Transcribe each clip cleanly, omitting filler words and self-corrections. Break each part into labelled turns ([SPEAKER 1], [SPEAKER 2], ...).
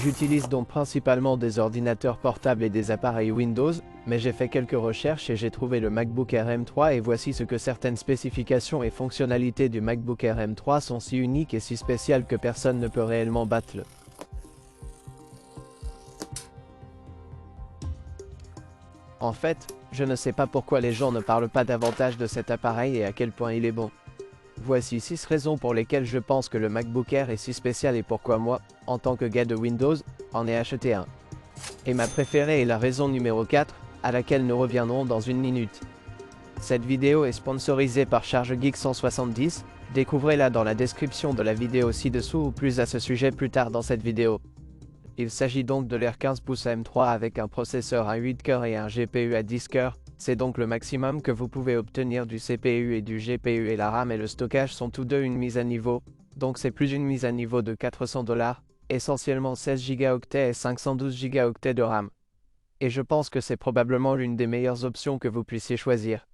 [SPEAKER 1] J'utilise donc principalement des ordinateurs portables et des appareils Windows, mais j'ai fait quelques recherches et j'ai trouvé le MacBook Air M3 et voici ce que certaines spécifications et fonctionnalités du MacBook Air M3 sont si uniques et si spéciales que personne ne peut réellement battre le. En fait, je ne sais pas pourquoi les gens ne parlent pas davantage de cet appareil et à quel point il est bon. Voici 6 raisons pour lesquelles je pense que le MacBook Air est si spécial et pourquoi moi, en tant que gars de Windows, en ai acheté un. Et ma préférée est la raison numéro 4, à laquelle nous reviendrons dans une minute. Cette vidéo est sponsorisée par ChargeGeek 170, découvrez-la dans la description de la vidéo ci-dessous ou plus à ce sujet plus tard dans cette vidéo. Il s'agit donc de l'Air 15 pouces M3 avec un processeur à 8 cœurs et un GPU à 10 cœurs. C'est donc le maximum que vous pouvez obtenir du CPU et du GPU et la RAM et le stockage sont tous deux une mise à niveau, donc c'est plus une mise à niveau de 400 $, essentiellement 16 Go et 512 Go de RAM. Et je pense que c'est probablement l'une des meilleures options que vous puissiez choisir.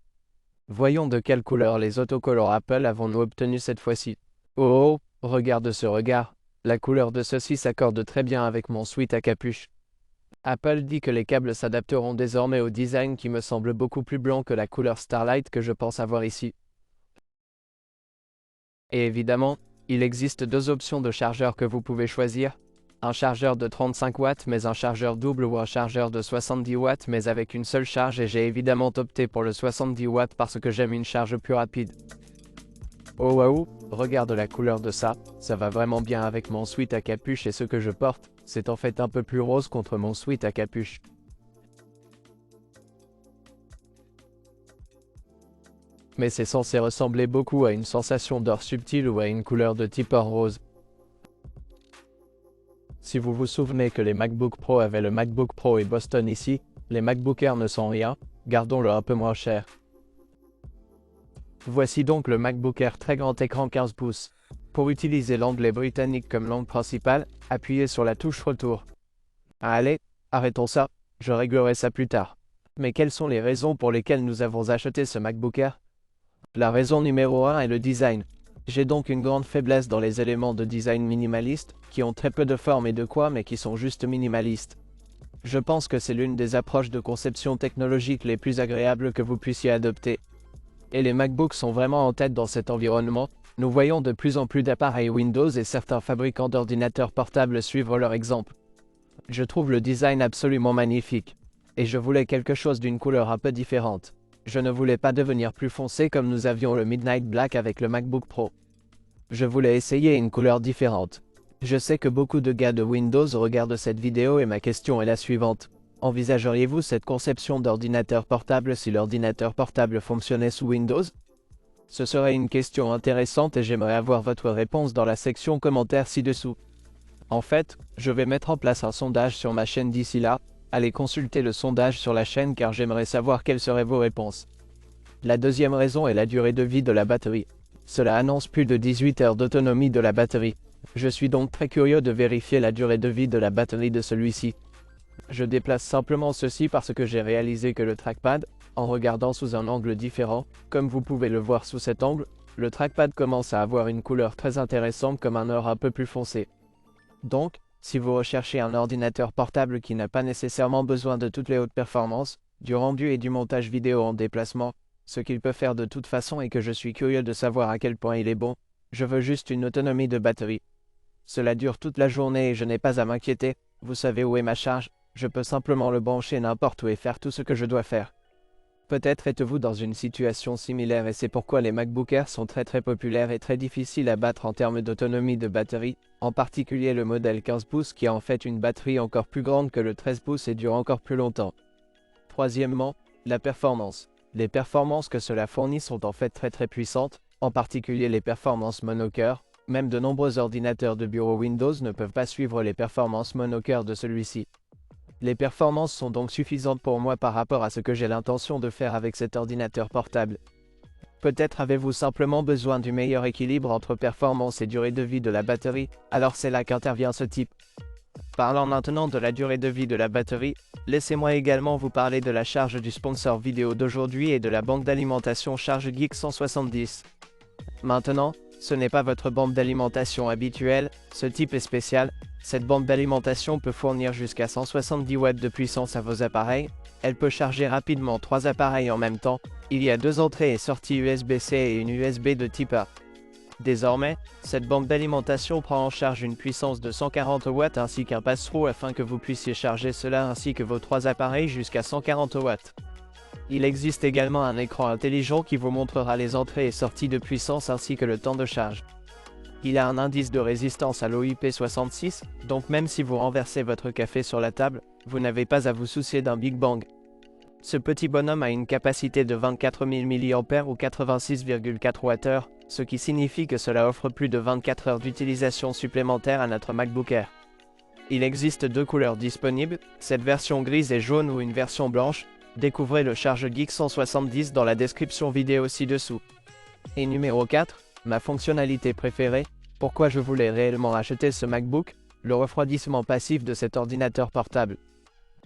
[SPEAKER 1] Voyons de quelle couleur les autocollants Apple avons-nous obtenu cette fois-ci. Oh, regarde ce regard, la couleur de ceci s'accorde très bien avec mon sweat à capuche. Apple dit que les câbles s'adapteront désormais au design qui me semble beaucoup plus blanc que la couleur Starlight que je pense avoir ici. Et évidemment, il existe deux options de chargeur que vous pouvez choisir. Un chargeur de 35 watts mais un chargeur double ou un chargeur de 70 watts mais avec une seule charge et j'ai évidemment opté pour le 70 watts parce que j'aime une charge plus rapide. Oh waouh, regarde la couleur de ça, ça va vraiment bien avec mon sweat à capuche et ce que je porte, c'est en fait un peu plus rose contre mon sweat à capuche. Mais c'est censé ressembler beaucoup à une sensation d'or subtil ou à une couleur de type or rose. Si vous vous souvenez que les MacBook Pro avaient le MacBook Pro et Boston ici, les MacBook Air ne sont rien, gardons-le un peu moins cher. Voici donc le MacBook Air très grand écran 15 pouces. Pour utiliser l'anglais britannique comme langue principale, appuyez sur la touche retour. Allez, arrêtons ça, je réglerai ça plus tard. Mais quelles sont les raisons pour lesquelles nous avons acheté ce MacBook Air? La raison numéro 1 est le design. J'ai donc une grande faiblesse dans les éléments de design minimaliste, qui ont très peu de forme et de quoi mais qui sont juste minimalistes. Je pense que c'est l'une des approches de conception technologique les plus agréables que vous puissiez adopter. Et les MacBooks sont vraiment en tête dans cet environnement. Nous voyons de plus en plus d'appareils Windows et certains fabricants d'ordinateurs portables suivre leur exemple. Je trouve le design absolument magnifique. Et je voulais quelque chose d'une couleur un peu différente. Je ne voulais pas devenir plus foncé comme nous avions le Midnight Black avec le MacBook Pro. Je voulais essayer une couleur différente. Je sais que beaucoup de gars de Windows regardent cette vidéo et ma question est la suivante. Envisageriez-vous cette conception d'ordinateur portable si l'ordinateur portable fonctionnait sous Windows? Ce serait une question intéressante et j'aimerais avoir votre réponse dans la section commentaires ci-dessous. En fait, je vais mettre en place un sondage sur ma chaîne d'ici là. Allez consulter le sondage sur la chaîne car j'aimerais savoir quelles seraient vos réponses. La deuxième raison est la durée de vie de la batterie. Cela annonce plus de 18 heures d'autonomie de la batterie. Je suis donc très curieux de vérifier la durée de vie de la batterie de celui-ci. Je déplace simplement ceci parce que j'ai réalisé que le trackpad, en regardant sous un angle différent, comme vous pouvez le voir sous cet angle, le trackpad commence à avoir une couleur très intéressante comme un or un peu plus foncé. Donc, si vous recherchez un ordinateur portable qui n'a pas nécessairement besoin de toutes les hautes performances, du rendu et du montage vidéo en déplacement, ce qu'il peut faire de toute façon et que je suis curieux de savoir à quel point il est bon, je veux juste une autonomie de batterie. Cela dure toute la journée et je n'ai pas à m'inquiéter, vous savez où est ma charge, je peux simplement le brancher n'importe où et faire tout ce que je dois faire. Peut-être êtes-vous dans une situation similaire et c'est pourquoi les MacBook Air sont très populaires et très difficiles à battre en termes d'autonomie de batterie, en particulier le modèle 15 pouces qui a en fait une batterie encore plus grande que le 13 pouces et dure encore plus longtemps. Troisièmement, la performance. Les performances que cela fournit sont en fait très puissantes, en particulier les performances monocœur. Même de nombreux ordinateurs de bureau Windows ne peuvent pas suivre les performances monocœur de celui-ci. Les performances sont donc suffisantes pour moi par rapport à ce que j'ai l'intention de faire avec cet ordinateur portable. Peut-être avez-vous simplement besoin du meilleur équilibre entre performance et durée de vie de la batterie, alors c'est là qu'intervient ce type. Parlant maintenant de la durée de vie de la batterie, laissez-moi également vous parler de la charge du sponsor vidéo d'aujourd'hui et de la banque d'alimentation ChargeGeek 170. Maintenant, ce n'est pas votre banque d'alimentation habituelle, ce type est spécial, Cette bombe d'alimentation peut fournir jusqu'à 170 watts de puissance à vos appareils. Elle peut charger rapidement 3 appareils en même temps. Il y a 2 entrées et sorties USB-C et une USB de type A. Désormais, cette bombe d'alimentation prend en charge une puissance de 140 watts ainsi qu'un pass-through afin que vous puissiez charger cela ainsi que vos 3 appareils jusqu'à 140 watts. Il existe également un écran intelligent qui vous montrera les entrées et sorties de puissance ainsi que le temps de charge. Il a un indice de résistance à l'eau IP66, donc même si vous renversez votre café sur la table, vous n'avez pas à vous soucier d'un Big Bang. Ce petit bonhomme a une capacité de 24 000 mAh ou 86,4 Wh, ce qui signifie que cela offre plus de 24 heures d'utilisation supplémentaire à notre MacBook Air. Il existe 2 couleurs disponibles, cette version grise et jaune ou une version blanche. Découvrez le Charge Geek 170 dans la description vidéo ci-dessous. Et numéro 4, ma fonctionnalité préférée, pourquoi je voulais réellement acheter ce MacBook, le refroidissement passif de cet ordinateur portable.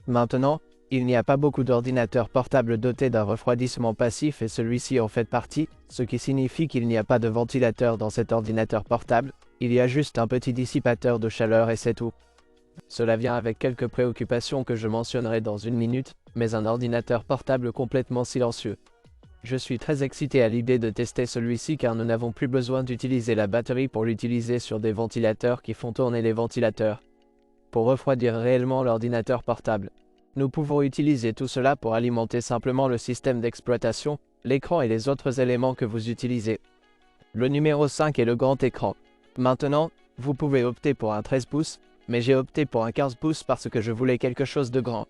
[SPEAKER 1] Maintenant, il n'y a pas beaucoup d'ordinateurs portables dotés d'un refroidissement passif et celui-ci en fait partie, ce qui signifie qu'il n'y a pas de ventilateur dans cet ordinateur portable, il y a juste un petit dissipateur de chaleur et c'est tout. Cela vient avec quelques préoccupations que je mentionnerai dans une minute, mais un ordinateur portable complètement silencieux. Je suis très excité à l'idée de tester celui-ci car nous n'avons plus besoin d'utiliser la batterie pour l'utiliser sur des ventilateurs qui font tourner les ventilateurs. Pour refroidir réellement l'ordinateur portable. Nous pouvons utiliser tout cela pour alimenter simplement le système d'exploitation, l'écran et les autres éléments que vous utilisez. Le numéro 5 est le grand écran. Maintenant, vous pouvez opter pour un 13 pouces, mais j'ai opté pour un 15 pouces parce que je voulais quelque chose de grand.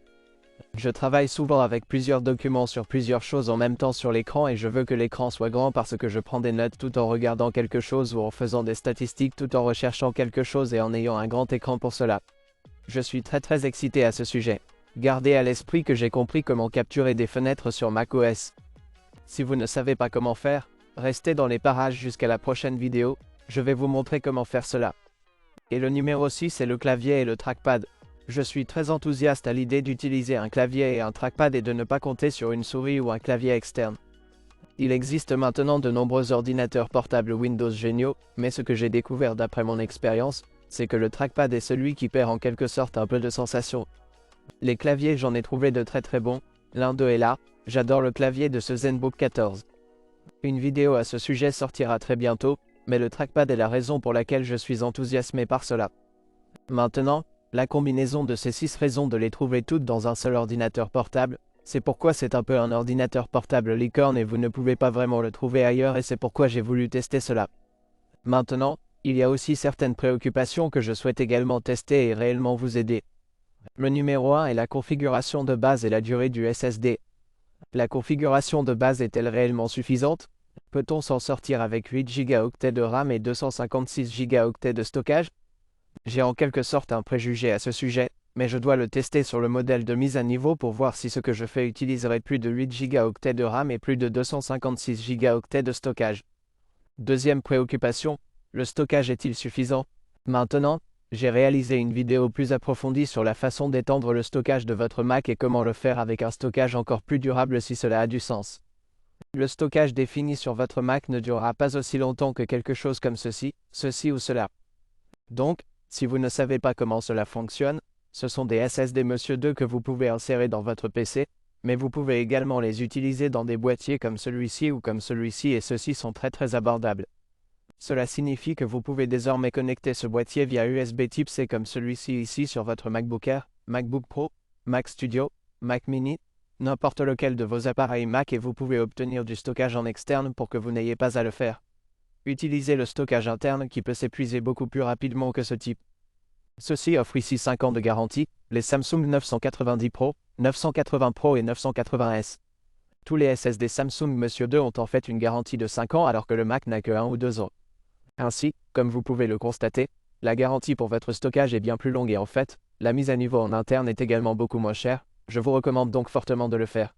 [SPEAKER 1] Je travaille souvent avec plusieurs documents sur plusieurs choses en même temps sur l'écran et je veux que l'écran soit grand parce que je prends des notes tout en regardant quelque chose ou en faisant des statistiques tout en recherchant quelque chose et en ayant un grand écran pour cela. Je suis très excité à ce sujet. Gardez à l'esprit que j'ai compris comment capturer des fenêtres sur macOS. Si vous ne savez pas comment faire, restez dans les parages jusqu'à la prochaine vidéo, je vais vous montrer comment faire cela. Et le numéro 6 est le clavier et le trackpad. Je suis très enthousiaste à l'idée d'utiliser un clavier et un trackpad et de ne pas compter sur une souris ou un clavier externe. Il existe maintenant de nombreux ordinateurs portables Windows géniaux, mais ce que j'ai découvert d'après mon expérience, c'est que le trackpad est celui qui perd en quelque sorte un peu de sensation. Les claviers j'en ai trouvé de très bons, l'un d'eux est là, j'adore le clavier de ce ZenBook 14. Une vidéo à ce sujet sortira très bientôt, mais le trackpad est la raison pour laquelle je suis enthousiasmé par cela. Maintenant, la combinaison de ces 6 raisons de les trouver toutes dans un seul ordinateur portable, c'est pourquoi c'est un peu un ordinateur portable licorne et vous ne pouvez pas vraiment le trouver ailleurs et c'est pourquoi j'ai voulu tester cela. Maintenant, il y a aussi certaines préoccupations que je souhaite également tester et réellement vous aider. Le numéro 1 est la configuration de base et la durée du SSD. La configuration de base est-elle réellement suffisante? Peut-on s'en sortir avec 8 Go de RAM et 256 Go de stockage? J'ai en quelque sorte un préjugé à ce sujet, mais je dois le tester sur le modèle de mise à niveau pour voir si ce que je fais utiliserait plus de 8 Go de RAM et plus de 256 Go de stockage. Deuxième préoccupation, le stockage est-il suffisant? Maintenant, j'ai réalisé une vidéo plus approfondie sur la façon d'étendre le stockage de votre Mac et comment le faire avec un stockage encore plus durable si cela a du sens. Le stockage défini sur votre Mac ne durera pas aussi longtemps que quelque chose comme ceci ou cela. Donc, si vous ne savez pas comment cela fonctionne, ce sont des SSD Monsieur 2 que vous pouvez insérer dans votre PC, mais vous pouvez également les utiliser dans des boîtiers comme celui-ci ou comme celui-ci et ceux-ci sont très abordables. Cela signifie que vous pouvez désormais connecter ce boîtier via USB type C comme celui-ci ici sur votre MacBook Air, MacBook Pro, Mac Studio, Mac Mini, n'importe lequel de vos appareils Mac et vous pouvez obtenir du stockage en externe pour que vous n'ayez pas à le faire. Utilisez le stockage interne qui peut s'épuiser beaucoup plus rapidement que ce type. Ceci offre ici 5 ans de garantie, les Samsung 990 Pro, 980 Pro et 980S. Tous les SSD Samsung Monsieur 2 ont en fait une garantie de 5 ans alors que le Mac n'a que 1 ou 2 ans. Ainsi, comme vous pouvez le constater, la garantie pour votre stockage est bien plus longue et en fait, la mise à niveau en interne est également beaucoup moins chère, je vous recommande donc fortement de le faire.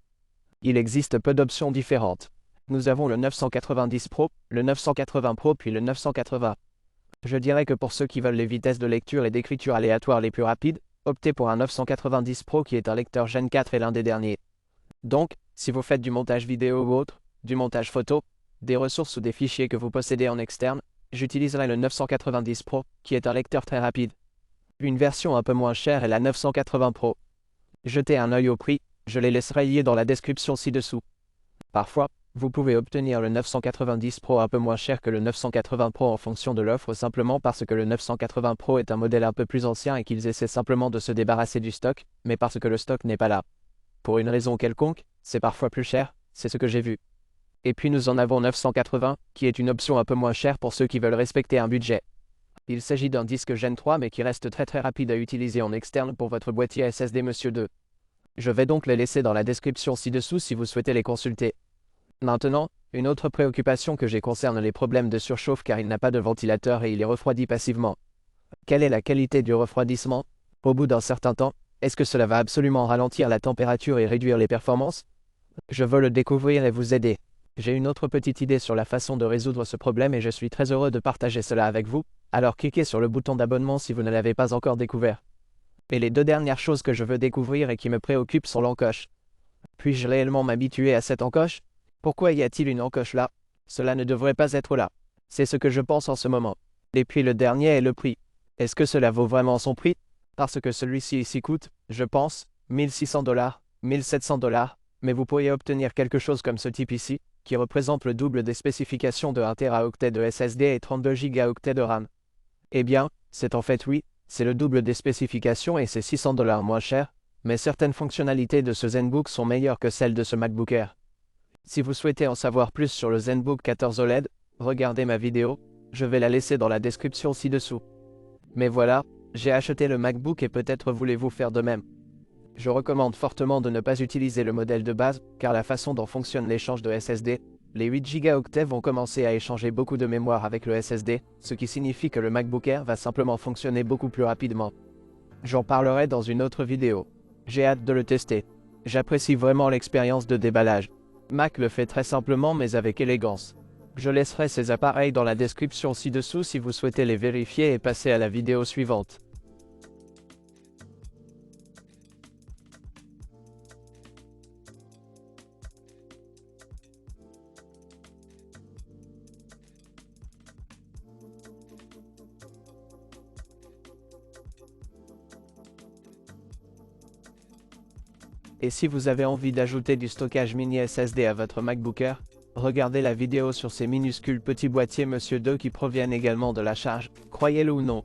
[SPEAKER 1] Il existe peu d'options différentes. Nous avons le 990 Pro, le 980 Pro puis le 980. Je dirais que pour ceux qui veulent les vitesses de lecture et d'écriture aléatoires les plus rapides, optez pour un 990 Pro qui est un lecteur Gen 4 et l'un des derniers. Donc, si vous faites du montage vidéo ou autre, du montage photo, des ressources ou des fichiers que vous possédez en externe, j'utiliserai le 990 Pro, qui est un lecteur très rapide. Une version un peu moins chère est la 980 Pro. Jetez un œil au prix, je les laisserai liés dans la description ci-dessous. Parfois, vous pouvez obtenir le 990 Pro un peu moins cher que le 980 Pro en fonction de l'offre simplement parce que le 980 Pro est un modèle un peu plus ancien et qu'ils essaient simplement de se débarrasser du stock, mais parce que le stock n'est pas là. Pour une raison quelconque, c'est parfois plus cher, c'est ce que j'ai vu. Et puis nous en avons 980, qui est une option un peu moins chère pour ceux qui veulent respecter un budget. Il s'agit d'un disque Gen 3 mais qui reste très rapide à utiliser en externe pour votre boîtier SSD Monsieur 2. Je vais donc les laisser dans la description ci-dessous si vous souhaitez les consulter. Maintenant, une autre préoccupation que j'ai concerne les problèmes de surchauffe car il n'a pas de ventilateur et il est refroidi passivement. Quelle est la qualité du refroidissement? Au bout d'un certain temps, est-ce que cela va absolument ralentir la température et réduire les performances? Je veux le découvrir et vous aider. J'ai une autre petite idée sur la façon de résoudre ce problème et je suis très heureux de partager cela avec vous, alors cliquez sur le bouton d'abonnement si vous ne l'avez pas encore découvert. Et les deux dernières choses que je veux découvrir et qui me préoccupent sont l'encoche. Puis-je réellement m'habituer à cette encoche? Pourquoi y a-t-il une encoche là? Cela ne devrait pas être là. C'est ce que je pense en ce moment. Et puis le dernier est le prix. Est-ce que cela vaut vraiment son prix? Parce que celui-ci ici coûte, je pense, 1600$, 1700$, mais vous pourriez obtenir quelque chose comme ce type ici, qui représente le double des spécifications de 1 Teraoctet de SSD et 32 Go de RAM. Eh bien, c'est en fait oui, c'est le double des spécifications et c'est 600$ moins cher, mais certaines fonctionnalités de ce ZenBook sont meilleures que celles de ce MacBook Air. Si vous souhaitez en savoir plus sur le ZenBook 14 OLED, regardez ma vidéo, je vais la laisser dans la description ci-dessous. Mais voilà, j'ai acheté le MacBook et peut-être voulez-vous faire de même. Je recommande fortement de ne pas utiliser le modèle de base, car la façon dont fonctionne l'échange de SSD, les 8 Go vont commencer à échanger beaucoup de mémoire avec le SSD, ce qui signifie que le MacBook Air va simplement fonctionner beaucoup plus rapidement. J'en parlerai dans une autre vidéo. J'ai hâte de le tester. J'apprécie vraiment l'expérience de déballage. Mac le fait très simplement mais avec élégance. Je laisserai ces appareils dans la description ci-dessous si vous souhaitez les vérifier et passer à la vidéo suivante. Et si vous avez envie d'ajouter du stockage mini SSD à votre MacBook Air, regardez la vidéo sur ces minuscules petits boîtiers Monsieur 2 qui proviennent également de la charge, croyez-le ou non.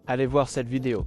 [SPEAKER 1] Allez voir cette vidéo.